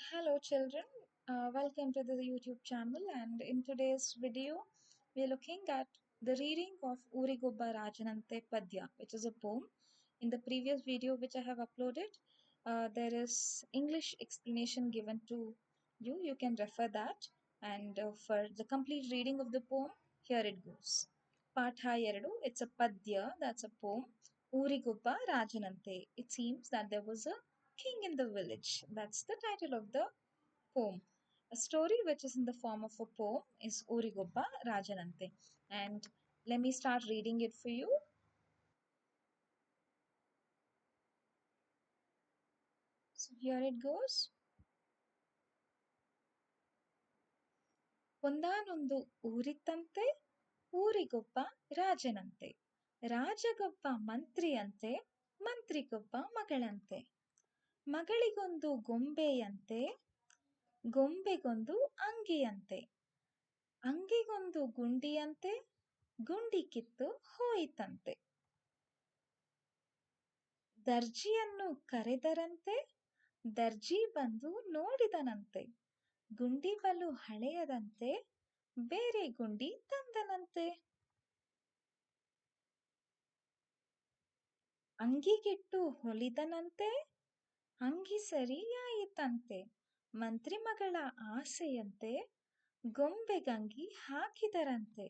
Hello children, welcome to the YouTube channel, and in today's video we are looking at the reading of Urigobba Rajanante Padya, which is a poem. In the previous video which I have uploaded, there is English explanation given to you. You can refer that, and for the complete reading of the poem, here it goes. Patha Eradu, it's a Padya, that's a poem. Urigobba Rajanante. It seems that there was a king in the village. That's the title of the poem. A story which is in the form of a poem is Urigobba Rajanante. And let me start reading it for you. So here it goes. ಒಂದಾನೊಂದು ಊರಿತ್ತಂತೆ ಊರಿಗೊಬ್ಬ ರಾಜನಂತೆ ರಾಜಗೊಬ್ಬ ಮಂತ್ರಿಯಂತೆ ಮಂತ್ರಿಗೊಬ್ಬ ಮಗಳಂತೆ ಮಗಳಿಗೊಂದು ಗೊಂಬೆಯಂತೆ ಗೊಂಬೆಗೊಂದು ಅಂಗಿಯಂತೆ ಅಂಗಿಗೊಂದು ಗುಂಡಿಯಂತೆ ಗುಂಡಿ ಕಿತ್ತು ಹೋಯಿತಂತೆ ದರ್ಜಿಯನ್ನು ಕರೆದರಂತೆ ದರ್ಜಿ ಬಂದು ನೋಡಿದನಂತೆ ಗುಂಡಿ ಬಲು ಹಳೆಯದಂತೆ ಬೇರೆ ಗುಂಡಿ ತಂದನಂತೆ ಅಂಗಿಗಿಟ್ಟು ಹೊಲಿದನಂತೆ ಅಂಗಿ ಸರಿಯಾಯಿತಂತೆ ಮಂತ್ರಿ ಮಗಳ ಆಸೆಯಂತೆ ಗೊಂಬೆಗಂಗಿ ಹಾಕಿದರಂತೆ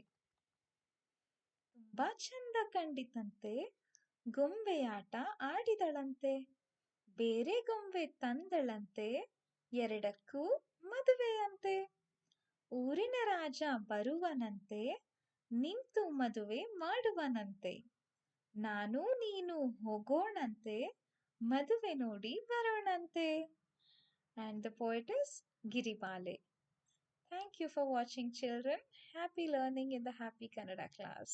ತುಂಬಾ ಚಂದ ಕಂಡಿತಂತೆ ಗೊಂಬೆಯಾಟ ಆಡಿದಳಂತೆ ಬೇರೆ ಗೊಂಬೆ ತಂದಳಂತೆ ಎರಡಕ್ಕೂ ಮದುವೆಯಂತೆ ಊರಿನ ರಾಜ ಬರುವನಂತೆ ನಿಂತು ಮದುವೆ ಮಾಡುವನಂತೆ ನಾನು ನೀನು ಹೋಗೋಣಂತೆ ಮದುವೆ ನೋಡಿ ಬರೋಣಂತೆ. And the poet is Giribale. Thank you for watching, children. Happy learning in the Happy Kannada class.